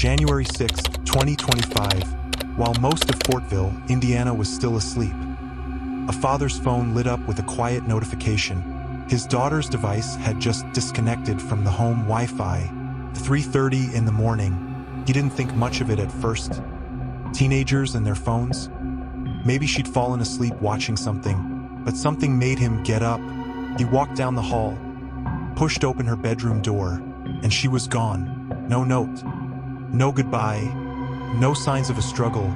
January 6, 2025, while most of Fortville, Indiana was still asleep. A father's phone lit up with a quiet notification. His daughter's device had just disconnected from the home Wi-Fi. 3:30 in the morning. He didn't think much of it at first. Teenagers and their phones? Maybe she'd fallen asleep watching something, but something made him get up. He walked down the hall, pushed open her bedroom door, and she was gone. No note, no goodbye, no signs of a struggle,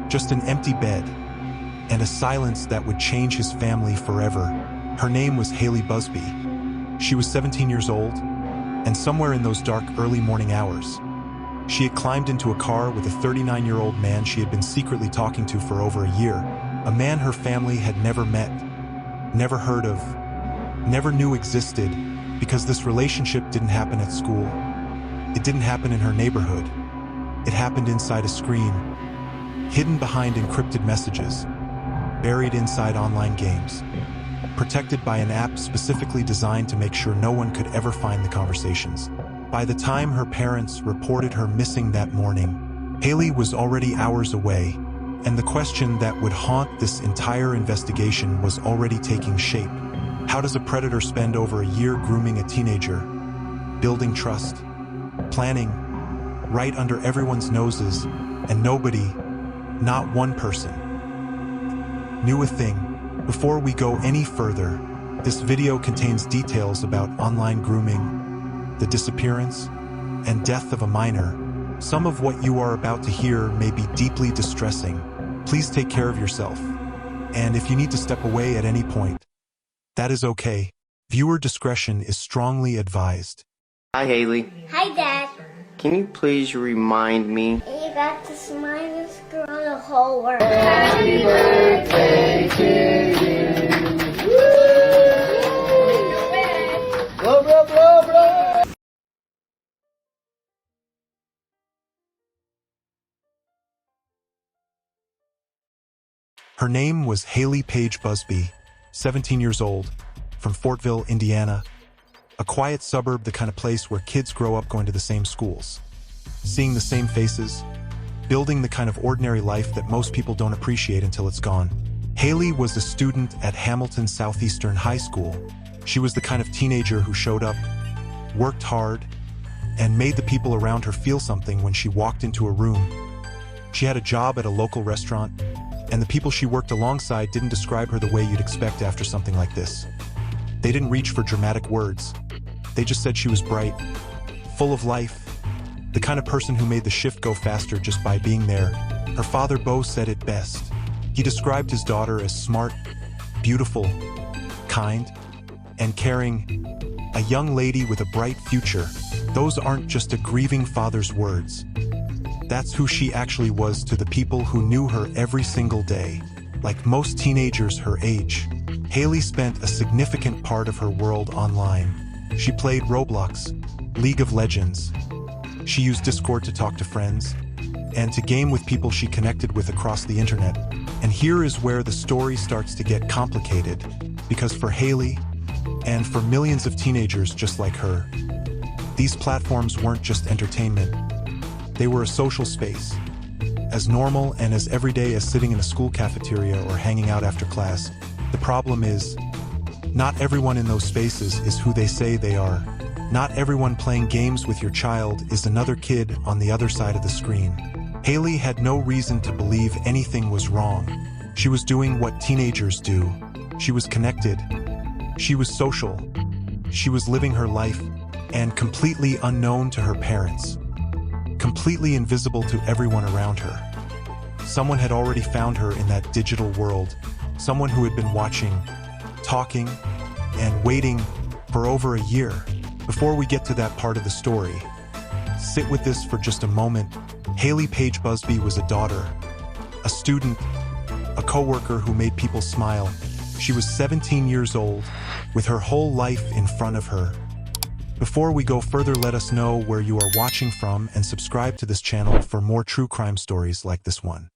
just an empty bed, and a silence that would change his family forever. Her name was Hailey Buzbee. She was 17 years old, and somewhere in those dark early morning hours, she had climbed into a car with a 39-year-old man she had been secretly talking to for over a year, a man her family had never met, never heard of, never knew existed, because this relationship didn't happen at school. It didn't happen in her neighborhood. It happened inside a screen, hidden behind encrypted messages, buried inside online games, protected by an app specifically designed to make sure no one could ever find the conversations. By the time her parents reported her missing that morning, Hailey was already hours away, and the question that would haunt this entire investigation was already taking shape. How does a predator spend over a year grooming a teenager, building trust, planning, right under everyone's noses, and nobody, not one person, knew a thing? Before we go any further, this video contains details about online grooming, the disappearance, and death of a minor. Some of what you are about to hear may be deeply distressing. Please take care of yourself. And if you need to step away at any point, that is okay. Viewer discretion is strongly advised. Hi, Hailey. Hi, Dad. Can you please remind me? You got the smartest girl in the whole world. Happy birthday to you. Blow, blow, blow, blow. Her name was Hailey Paige Buzbee, 17 years old, from Fortville, Indiana, a quiet suburb, the kind of place where kids grow up going to the same schools, seeing the same faces, building the kind of ordinary life that most people don't appreciate until it's gone. Hailey was a student at Hamilton Southeastern High School. She was the kind of teenager who showed up, worked hard, and made the people around her feel something when she walked into a room. She had a job at a local restaurant, and the people she worked alongside didn't describe her the way you'd expect after something like this. They didn't reach for dramatic words. They just said she was bright, full of life, the kind of person who made the shift go faster just by being there. Her father, Bo, said it best. He described his daughter as smart, beautiful, kind, and caring, a young lady with a bright future. Those aren't just a grieving father's words. That's who she actually was to the people who knew her every single day. Like most teenagers her age, Hailey spent a significant part of her world online. She played Roblox, League of Legends. She used Discord to talk to friends, and to game with people she connected with across the internet. And here is where the story starts to get complicated, because for Hailey, and for millions of teenagers just like her, these platforms weren't just entertainment. They were a social space, as normal and as everyday as sitting in a school cafeteria or hanging out after class. The problem is, not everyone in those spaces is who they say they are. Not everyone playing games with your child is another kid on the other side of the screen. Hailey had no reason to believe anything was wrong. She was doing what teenagers do. She was connected. She was social. She was living her life, and completely unknown to her parents. Completely invisible to everyone around her. Someone had already found her in that digital world. Someone who had been watching, talking, and waiting for over a year. Before we get to that part of the story, sit with this for just a moment. Hailey Paige Buzbee was a daughter, a student, a coworker who made people smile. She was 17 years old, with her whole life in front of her. Before we go further, let us know where you are watching from and subscribe to this channel for more true crime stories like this one.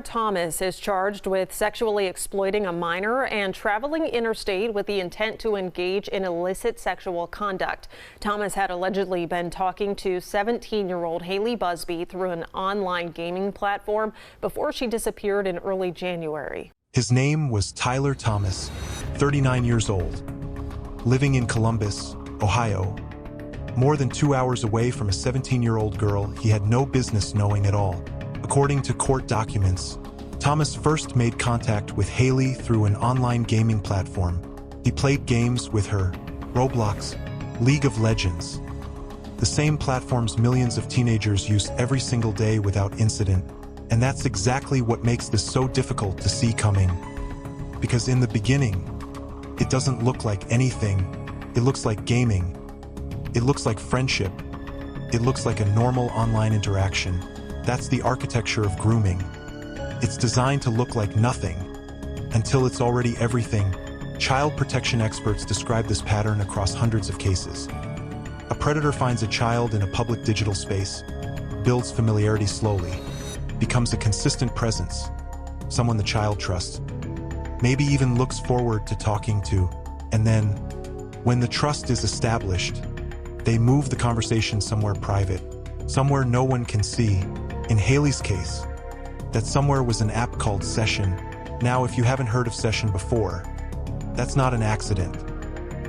Thomas is charged with sexually exploiting a minor and traveling interstate with the intent to engage in illicit sexual conduct. Thomas had allegedly been talking to 17-year-old Hailey Buzbee through an online gaming platform before she disappeared in early January. His name was Tyler Thomas, 39 years old, living in Columbus, Ohio, more than 2 hours away from a 17-year-old girl he had no business knowing at all. According to court documents, Thomas first made contact with Hailey through an online gaming platform. He played games with her, Roblox, League of Legends, the same platforms millions of teenagers use every single day without incident. And that's exactly what makes this so difficult to see coming. Because in the beginning, it doesn't look like anything. It looks like gaming. It looks like friendship. It looks like a normal online interaction. That's the architecture of grooming. It's designed to look like nothing until it's already everything. Child protection experts describe this pattern across hundreds of cases. A predator finds a child in a public digital space, builds familiarity slowly, becomes a consistent presence, someone the child trusts, maybe even looks forward to talking to, and then, when the trust is established, they move the conversation somewhere private, somewhere no one can see. In Hailey's case, that somewhere was an app called Session. Now, if you haven't heard of Session before, that's not an accident.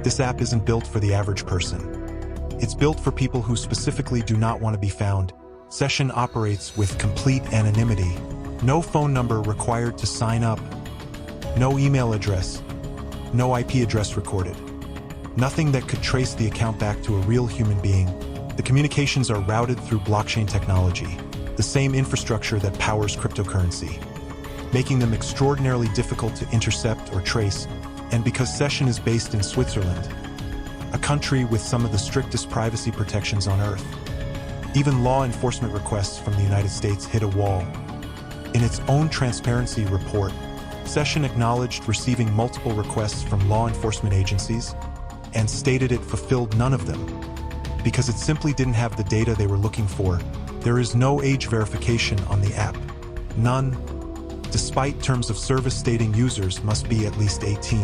This app isn't built for the average person. It's built for people who specifically do not want to be found. Session operates with complete anonymity. No phone number required to sign up. No email address. No IP address recorded. Nothing that could trace the account back to a real human being. The communications are routed through blockchain technology, the same infrastructure that powers cryptocurrency, making them extraordinarily difficult to intercept or trace. And because Session is based in Switzerland, a country with some of the strictest privacy protections on Earth, even law enforcement requests from the United States hit a wall. In its own transparency report, Session acknowledged receiving multiple requests from law enforcement agencies and stated it fulfilled none of them because it simply didn't have the data they were looking for. There is no age verification on the app. None, despite terms of service stating users must be at least 18.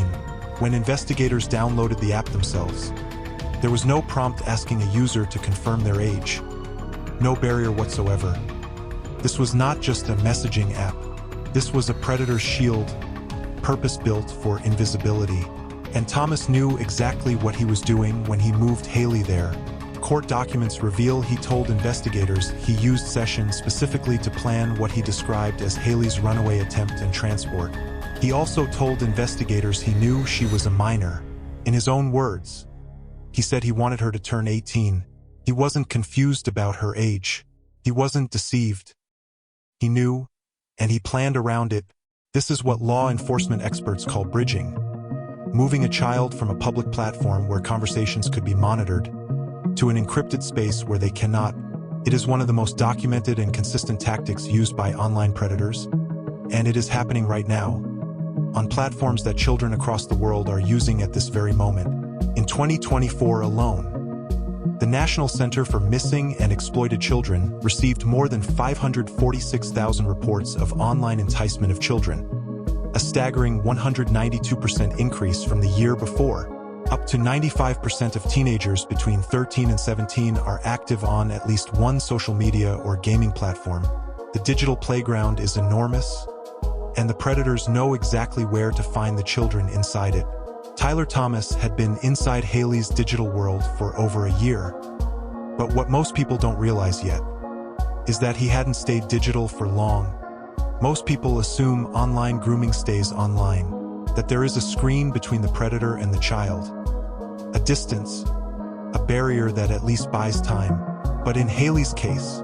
When investigators downloaded the app themselves, there was no prompt asking a user to confirm their age. No barrier whatsoever. This was not just a messaging app. This was a predator's shield, purpose-built for invisibility. And Thomas knew exactly what he was doing when he moved Hailey there. Court documents reveal he told investigators he used Session specifically to plan what he described as Hailey's runaway attempt and transport. He also told investigators he knew she was a minor. In his own words, he said he wanted her to turn 18. He wasn't confused about her age. He wasn't deceived. He knew, and he planned around it. This is what law enforcement experts call bridging. Moving a child from a public platform where conversations could be monitored to an encrypted space where they cannot. It is one of the most documented and consistent tactics used by online predators, and it is happening right now on platforms that children across the world are using at this very moment. In 2024 alone, the National Center for Missing and Exploited Children received more than 546,000 reports of online enticement of children, a staggering 192% increase from the year before. Up to 95% of teenagers between 13 and 17 are active on at least one social media or gaming platform. The digital playground is enormous, and the predators know exactly where to find the children inside it. Tyler Thomas had been inside Hailey's digital world for over a year, but what most people don't realize yet is that he hadn't stayed digital for long. Most people assume online grooming stays online, that there is a screen between the predator and the child, a distance, a barrier that at least buys time. But in Hailey's case,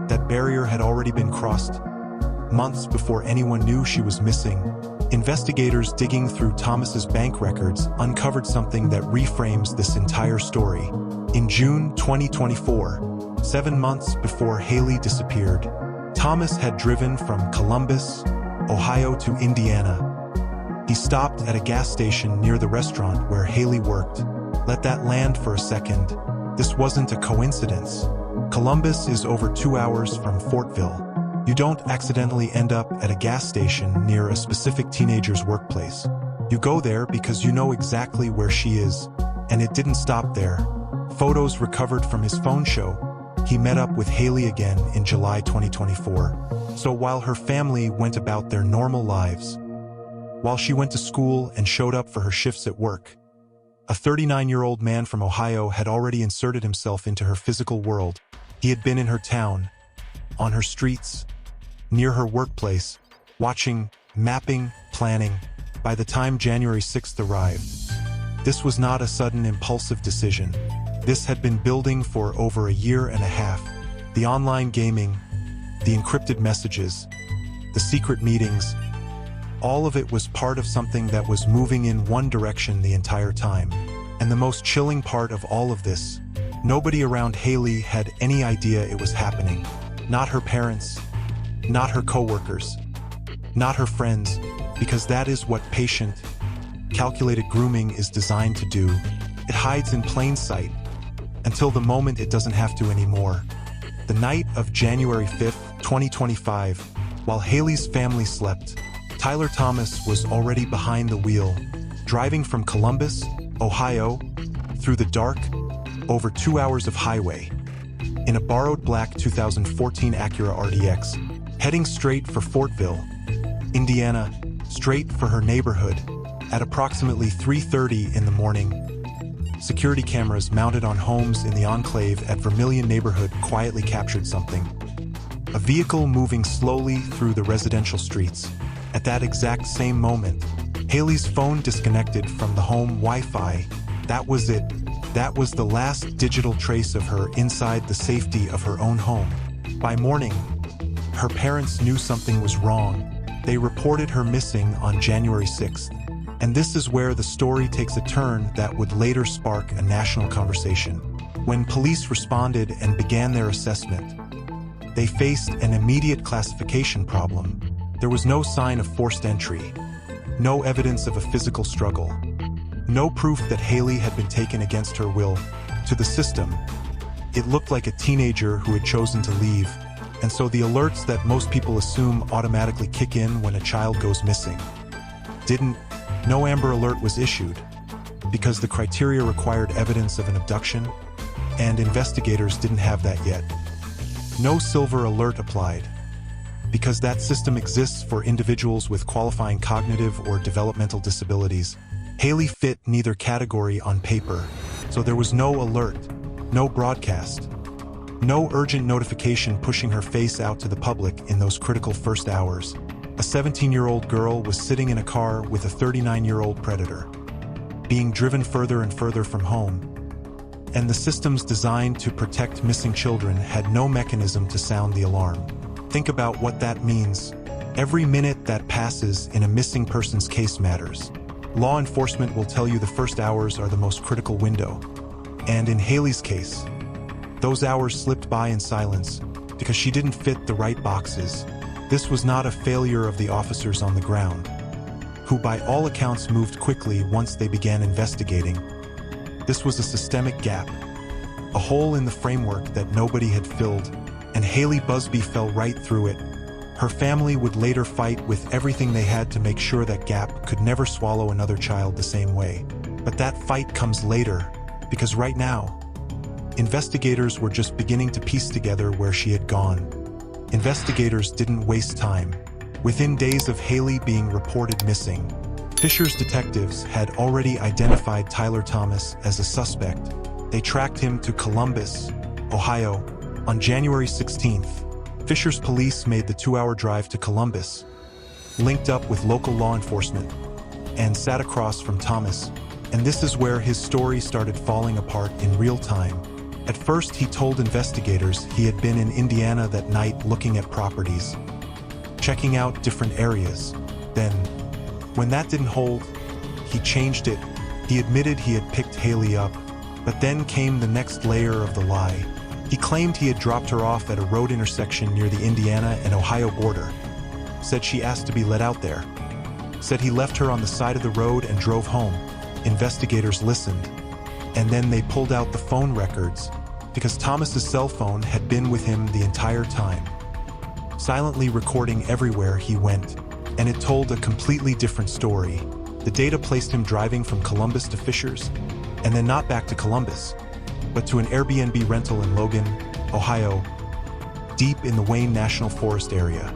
that barrier had already been crossed. Months before anyone knew she was missing, investigators digging through Thomas's bank records uncovered something that reframes this entire story. In June 2024, 7 months before Hailey disappeared, Thomas had driven from Columbus, Ohio to Indiana. He stopped at a gas station near the restaurant where Hailey worked. Let that land for a second. This wasn't a coincidence. Columbus is over 2 hours from Fortville. You don't accidentally end up at a gas station near a specific teenager's workplace. You go there because you know exactly where she is, and it didn't stop there. Photos recovered from his phone show he met up with Hailey again in July 2024. So while her family went about their normal lives, while she went to school and showed up for her shifts at work, a 39-year-old man from Ohio had already inserted himself into her physical world. He had been in her town, on her streets, near her workplace, watching, mapping, planning. By the time January 6th arrived, this was not a sudden impulsive decision. This had been building for over a year and a half. The online gaming, the encrypted messages, the secret meetings, all of it was part of something that was moving in one direction the entire time. And the most chilling part of all of this, nobody around Hailey had any idea it was happening. Not her parents, not her coworkers, not her friends, because that is what patient, calculated grooming is designed to do. It hides in plain sight, until the moment it doesn't have to anymore. The night of January 5th, 2025, while Hailey's family slept, Tyler Thomas was already behind the wheel, driving from Columbus, Ohio, through the dark, over 2 hours of highway, in a borrowed black 2014 Acura RDX, heading straight for Fortville, Indiana, straight for her neighborhood. At approximately 3:30 in the morning, security cameras mounted on homes in the enclave at Vermilion neighborhood quietly captured something. A vehicle moving slowly through the residential streets. At that exact same moment, Hailey's phone disconnected from the home Wi-Fi. That was it. That was the last digital trace of her inside the safety of her own home. By morning, her parents knew something was wrong. They reported her missing on January 6th. And this is where the story takes a turn that would later spark a national conversation. When police responded and began their assessment, they faced an immediate classification problem. There was no sign of forced entry, no evidence of a physical struggle, no proof that Hailey had been taken against her will. To the system, it looked like a teenager who had chosen to leave, and so the alerts that most people assume automatically kick in when a child goes missing didn't. No Amber Alert was issued, because the criteria required evidence of an abduction, and investigators didn't have that yet. No Silver Alert applied, because that system exists for individuals with qualifying cognitive or developmental disabilities. Hailey fit neither category on paper, so there was no alert, no broadcast, no urgent notification pushing her face out to the public in those critical first hours. A 17-year-old girl was sitting in a car with a 39-year-old predator, being driven further and further from home, and the systems designed to protect missing children had no mechanism to sound the alarm. Think about what that means. Every minute that passes in a missing person's case matters. Law enforcement will tell you the first hours are the most critical window. And in Hailey's case, those hours slipped by in silence because she didn't fit the right boxes. This was not a failure of the officers on the ground, who by all accounts moved quickly once they began investigating. This was a systemic gap, a hole in the framework that nobody had filled, and Hailey Buzbee fell right through it. Her family would later fight with everything they had to make sure that gap could never swallow another child the same way. But that fight comes later, because right now, investigators were just beginning to piece together where she had gone. Investigators didn't waste time. Within days of Hailey being reported missing, Fisher's detectives had already identified Tyler Thomas as a suspect. They tracked him to Columbus, Ohio. On January 16th, Fisher's police made the 2-hour drive to Columbus, linked up with local law enforcement, and sat across from Thomas. And this is where his story started falling apart in real time. At first, he told investigators he had been in Indiana that night looking at properties, checking out different areas. Then, when that didn't hold, he changed it. He admitted he had picked Hailey up, but then came the next layer of the lie. He claimed he had dropped her off at a road intersection near the Indiana and Ohio border, said she asked to be let out there, said he left her on the side of the road and drove home. Investigators listened, and then they pulled out the phone records because Thomas's cell phone had been with him the entire time. silently recording everywhere he went, and it told a completely different story. The data placed him driving from Columbus to Fishers, and then not back to Columbus, but to an Airbnb rental in Logan, Ohio, deep in the Wayne National Forest area.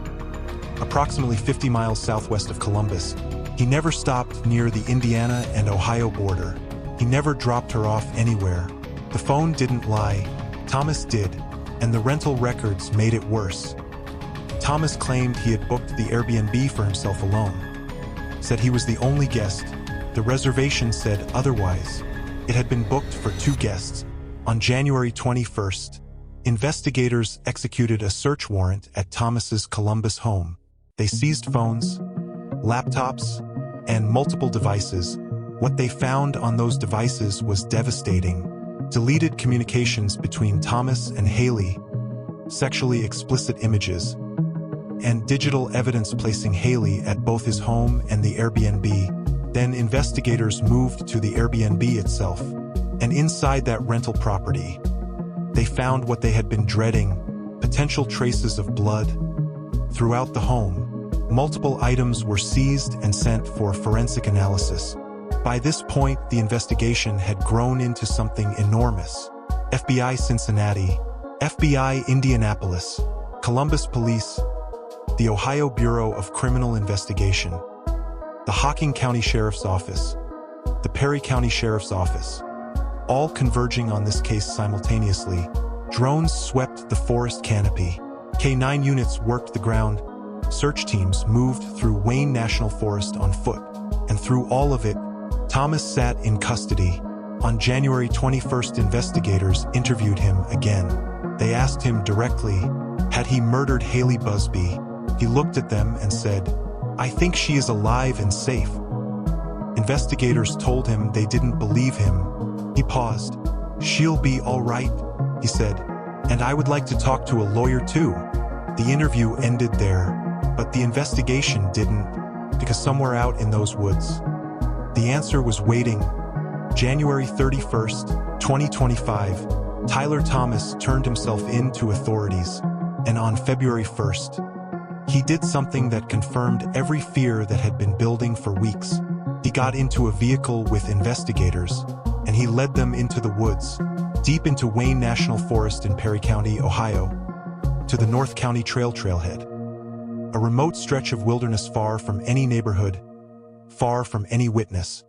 Approximately 50 miles southwest of Columbus, he never stopped near the Indiana and Ohio border. He never dropped her off anywhere. The phone didn't lie, Thomas did, and the rental records made it worse. Thomas claimed he had booked the Airbnb for himself alone, said he was the only guest. The reservation said otherwise. It had been booked for 2 guests. On January 21st, investigators executed a search warrant at Thomas's Columbus home. They seized phones, laptops, and multiple devices. What they found on those devices was devastating. Deleted communications between Thomas and Hailey, sexually explicit images, and digital evidence placing Hailey at both his home and the Airbnb. Then investigators moved to the Airbnb itself, and inside that rental property, they found what they had been dreading: potential traces of blood throughout the home. Multiple items were seized and sent for forensic analysis. By this point, the investigation had grown into something enormous. FBI Cincinnati, FBI Indianapolis, Columbus Police, the Ohio Bureau of Criminal Investigation, the Hocking County Sheriff's Office, the Perry County Sheriff's Office, all converging on this case simultaneously. Drones swept the forest canopy. K-9 units worked the ground. Search teams moved through Wayne National Forest on foot. And through all of it, Thomas sat in custody. On January 21st, investigators interviewed him again. They asked him directly, had he murdered Hailey Buzbee? He looked at them and said, "I think she is alive and safe." Investigators told him they didn't believe him. He paused. "She'll be all right," he said, "and I would like to talk to a lawyer too." The interview ended there, but the investigation didn't, because somewhere out in those woods, the answer was waiting. January 31st, 2025, Tyler Thomas turned himself in to authorities, and on February 1st, he did something that confirmed every fear that had been building for weeks. He got into a vehicle with investigators, and he led them into the woods, deep into Wayne National Forest in Perry County, Ohio, to the North County Trailhead, a remote stretch of wilderness far from any neighborhood, far from any witness,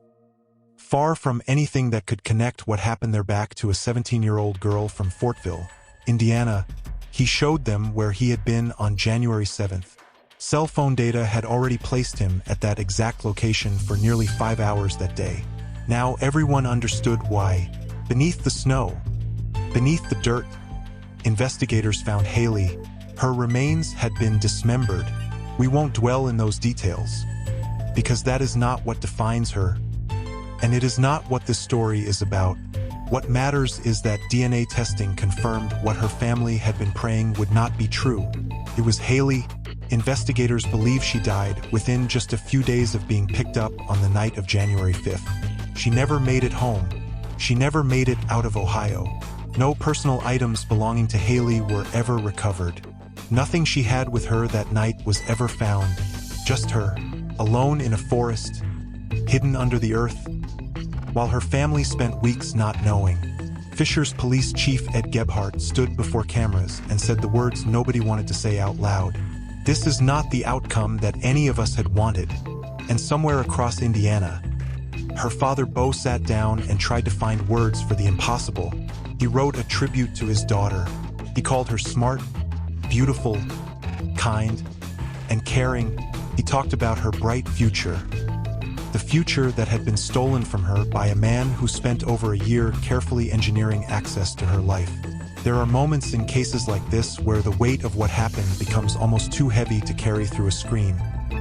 far from anything that could connect what happened there back to a 17-year-old girl from Fortville, Indiana. He showed them where he had been on January 7th. Cell phone data had already placed him at that exact location for nearly 5 hours that day. Now everyone understood why. Beneath the snow, beneath the dirt, investigators found Hailey. Her remains had been dismembered. We won't dwell in those details, because that is not what defines her, and it is not what this story is about. What matters is that DNA testing confirmed what her family had been praying would not be true. It was Hailey. Investigators believe she died within just a few days of being picked up on the night of January 5th. She never made it home. She never made it out of Ohio. No personal items belonging to Hailey were ever recovered. Nothing she had with her that night was ever found. Just her, alone in a forest, hidden under the earth, while her family spent weeks not knowing. Fishers Police Chief Ed Gebhardt stood before cameras and said the words nobody wanted to say out loud. This is not the outcome that any of us had wanted. And somewhere across Indiana, her father Bo sat down and tried to find words for the impossible. He wrote a tribute to his daughter. He called her smart, beautiful, kind, and caring. He talked about her bright future. The future that had been stolen from her by a man who spent over a year carefully engineering access to her life. There are moments in cases like this where the weight of what happened becomes almost too heavy to carry through a screen.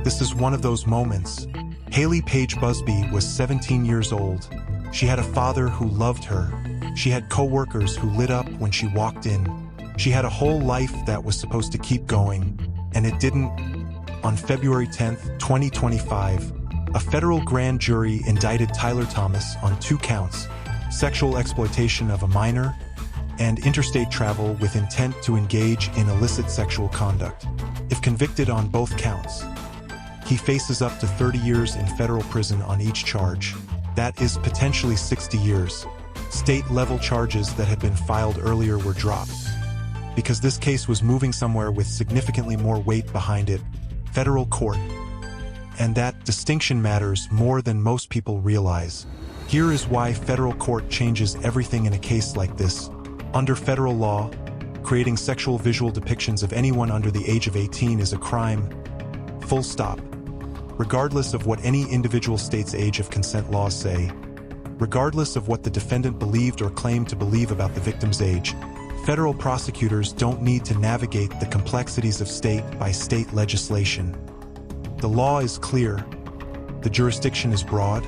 This is one of those moments. Hailey Paige Buzbee was 17 years old. She had a father who loved her. She had co-workers who lit up when she walked in. She had a whole life that was supposed to keep going, and it didn't. On February 10th, 2025, a federal grand jury indicted Tyler Thomas on 2 counts: sexual exploitation of a minor and interstate travel with intent to engage in illicit sexual conduct. If convicted on both counts, he faces up to 30 years in federal prison on each charge. That is potentially 60 years. State-level charges that had been filed earlier were dropped. Because this case was moving somewhere with significantly more weight behind it, federal court. And that distinction matters more than most people realize. Here is why federal court changes everything in a case like this. Under federal law, creating sexual visual depictions of anyone under the age of 18 is a crime, full stop. Regardless of what any individual state's age of consent laws say, regardless of what the defendant believed or claimed to believe about the victim's age, federal prosecutors don't need to navigate the complexities of state-by-state legislation. The law is clear, the jurisdiction is broad,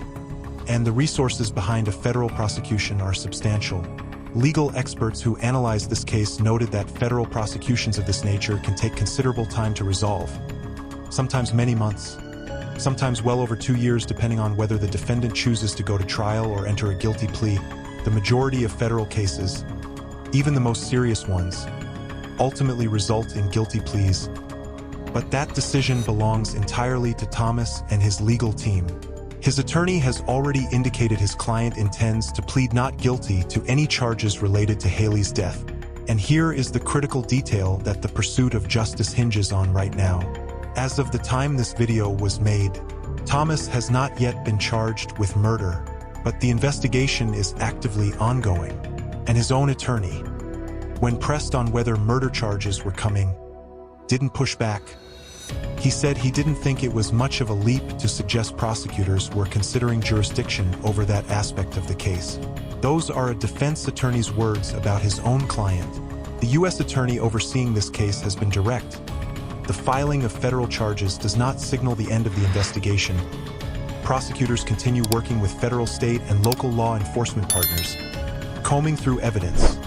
and the resources behind a federal prosecution are substantial. Legal experts who analyzed this case noted that federal prosecutions of this nature can take considerable time to resolve, sometimes many months, sometimes well over 2 years depending on whether the defendant chooses to go to trial or enter a guilty plea. The majority of federal cases, even the most serious ones, ultimately result in guilty pleas. But that decision belongs entirely to Thomas and his legal team. His attorney has already indicated his client intends to plead not guilty to any charges related to Hailey's death. And here is the critical detail that the pursuit of justice hinges on right now. As of the time this video was made, Thomas has not yet been charged with murder, but the investigation is actively ongoing. And his own attorney, when pressed on whether murder charges were coming, didn't push back. He said he didn't think it was much of a leap to suggest prosecutors were considering jurisdiction over that aspect of the case. Those are a defense attorney's words about his own client. The U.S. attorney overseeing this case has been direct. The filing of federal charges does not signal the end of the investigation. Prosecutors continue working with federal, state, and local law enforcement partners, combing through evidence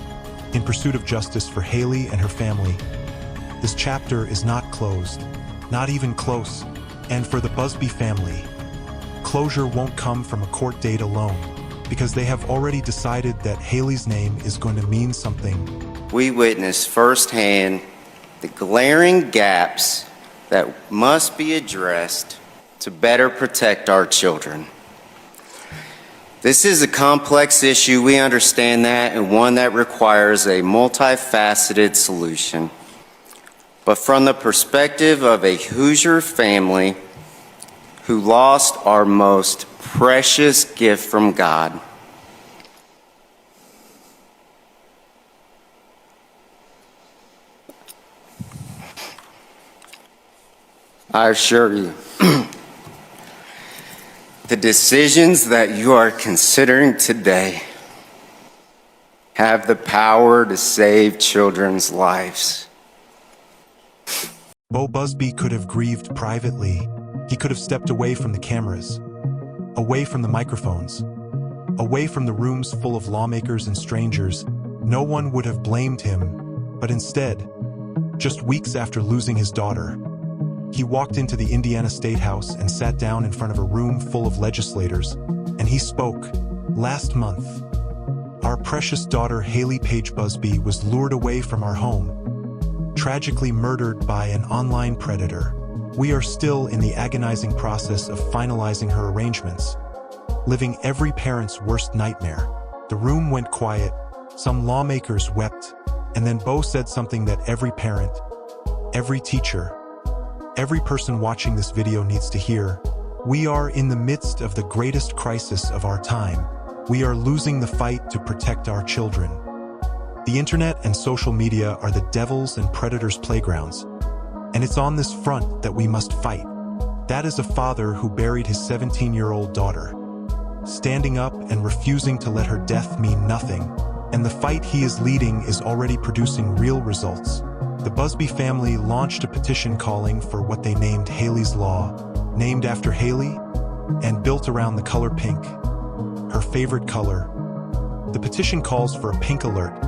in pursuit of justice for Hailey and her family. This chapter is not closed, not even close. And for the Buzbee family, closure won't come from a court date alone, because they have already decided that Hailey's name is going to mean something. We witnessed firsthand the glaring gaps that must be addressed to better protect our children. This is a complex issue, we understand that, and one that requires a multifaceted solution. But from the perspective of a Hoosier family who lost our most precious gift from God, I assure you, the decisions that you are considering today have the power to save children's lives. Bo Buzbee could have grieved privately. He could have stepped away from the cameras, away from the microphones, away from the rooms full of lawmakers and strangers. No one would have blamed him, but instead, just weeks after losing his daughter, he walked into the Indiana State House and sat down in front of a room full of legislators, and he spoke. Last month, our precious daughter Hailey Paige Buzbee was lured away from our home, tragically murdered by an online predator. We are still in the agonizing process of finalizing her arrangements, living every parent's worst nightmare. The room went quiet, some lawmakers wept, and then Bo said something that every parent, every teacher, every person watching this video needs to hear. We are in the midst of the greatest crisis of our time. We are losing the fight to protect our children. The internet and social media are the devil's and predators' playgrounds, and it's on this front that we must fight. That is a father who buried his 17-year-old daughter, standing up and refusing to let her death mean nothing, and the fight he is leading is already producing real results. The Buzbee family launched a petition calling for what they named Hailey's Law, named after Hailey and built around the color pink, her favorite color. The petition calls for a pink alert,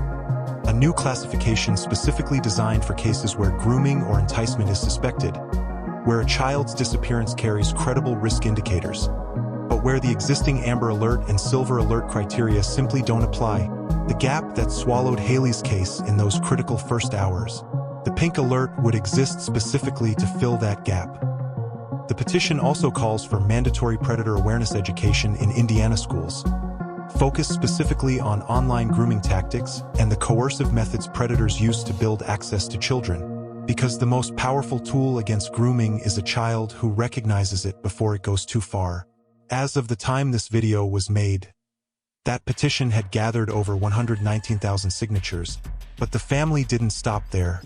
a new classification specifically designed for cases where grooming or enticement is suspected, where a child's disappearance carries credible risk indicators, but where the existing Amber Alert and Silver Alert criteria simply don't apply. the gap that swallowed Hailey's case in those critical first hours. The pink alert would exist specifically to fill that gap. The petition also calls for mandatory predator awareness education in Indiana schools, focused specifically on online grooming tactics and the coercive methods predators use to build access to children, because the most powerful tool against grooming is a child who recognizes it before it goes too far. As of the time this video was made, that petition had gathered over 119,000 signatures, but the family didn't stop there.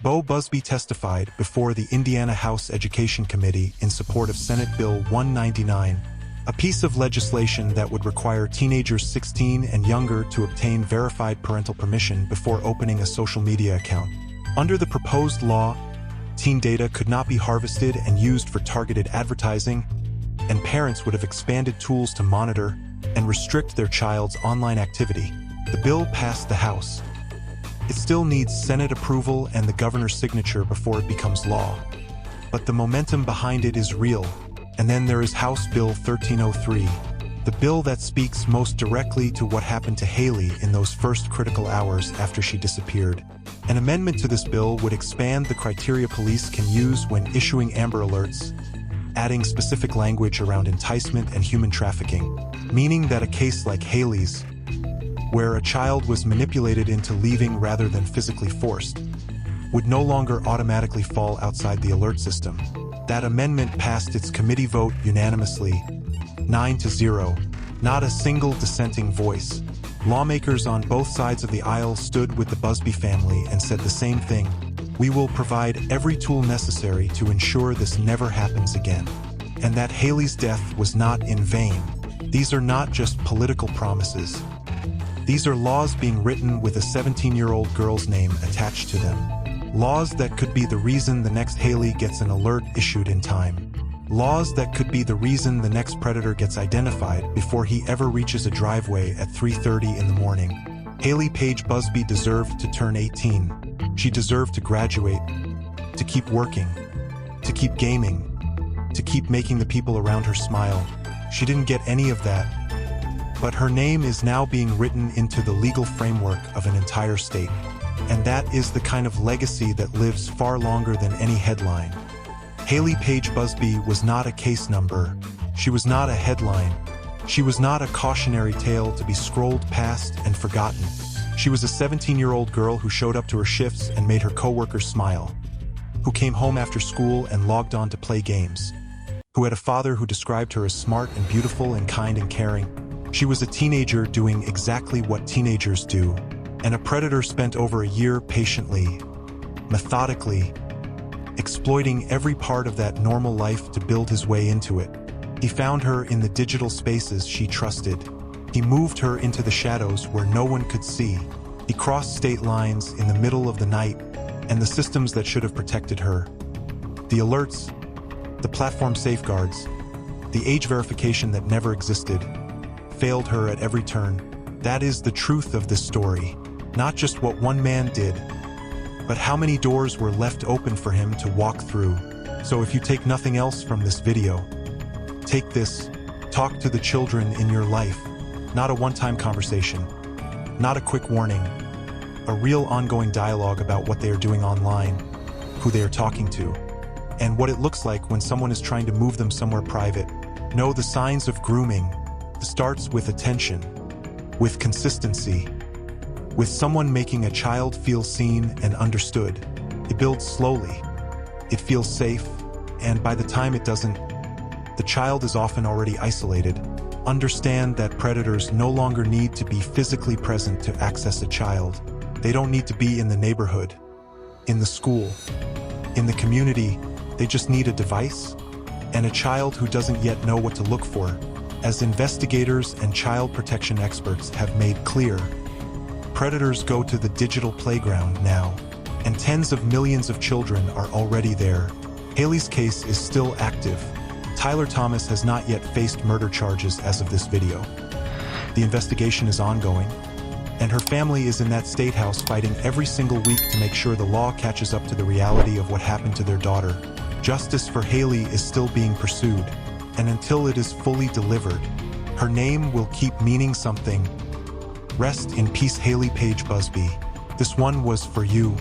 Bo Buzbee testified before the Indiana House Education Committee in support of Senate Bill 199, a piece of legislation that would require teenagers 16 and younger to obtain verified parental permission before opening a social media account. Under the proposed law, teen data could not be harvested and used for targeted advertising, and parents would have expanded tools to monitor and restrict their child's online activity. The bill passed the House. It still needs Senate approval and the governor's signature before it becomes law. But the momentum behind it is real. And then there is House Bill 1303, the bill that speaks most directly to what happened to Hailey in those first critical hours after she disappeared. An amendment to this bill would expand the criteria police can use when issuing Amber Alerts, adding specific language around enticement and human trafficking, meaning that a case like Hailey's, where a child was manipulated into leaving rather than physically forced, would no longer automatically fall outside the alert system. That amendment passed its committee vote unanimously, 9-0, not a single dissenting voice. Lawmakers on both sides of the aisle stood with the Buzbee family and said the same thing: we will provide every tool necessary to ensure this never happens again. And that Hailey's death was not in vain. These are not just political promises. These are laws being written with a 17-year-old girl's name attached to them. Laws that could be the reason the next Hailey gets an alert issued in time. Laws that could be the reason the next predator gets identified before he ever reaches a driveway at 3:30 in the morning. Hailey Paige Buzbee deserved to turn 18. She deserved to graduate, to keep working, to keep gaming, to keep making the people around her smile. She didn't get any of that. But her name is now being written into the legal framework of an entire state. And that is the kind of legacy that lives far longer than any headline. Hailey Paige Buzbee was not a case number. She was not a headline. She was not a cautionary tale to be scrolled past and forgotten. She was a 17-year-old girl who showed up to her shifts and made her coworkers smile, who came home after school and logged on to play games, who had a father who described her as smart and beautiful and kind and caring. She was a teenager doing exactly what teenagers do, and a predator spent over a year patiently, methodically, exploiting every part of that normal life to build his way into it. He found her in the digital spaces she trusted. He moved her into the shadows where no one could see. He crossed state lines in the middle of the night, and the systems that should have protected her, the alerts, the platform safeguards, the age verification that never existed, failed her at every turn. That is the truth of this story. Not just what one man did, but how many doors were left open for him to walk through. So if you take nothing else from this video, take this: talk to the children in your life. Not a one-time conversation, not a quick warning, a real ongoing dialogue about what they are doing online, who they are talking to, and what it looks like when someone is trying to move them somewhere private. Know the signs of grooming. It starts with attention, with consistency, with someone making a child feel seen and understood. It builds slowly. It feels safe, and by the time it doesn't, the child is often already isolated. Understand that predators no longer need to be physically present to access a child. They don't need to be in the neighborhood, in the school, in the community. They just need a device and a child who doesn't yet know what to look for. As investigators and child protection experts have made clear, predators go to the digital playground now, and tens of millions of children are already there. Hailey's case is still active. Tyler Thomas has not yet faced murder charges as of this video. The investigation is ongoing, and her family is in that state house fighting every single week to make sure the law catches up to the reality of what happened to their daughter. Justice for Hailey is still being pursued, and until it is fully delivered, her name will keep meaning something Rest in peace, Hailey Buzbee. This one was for you.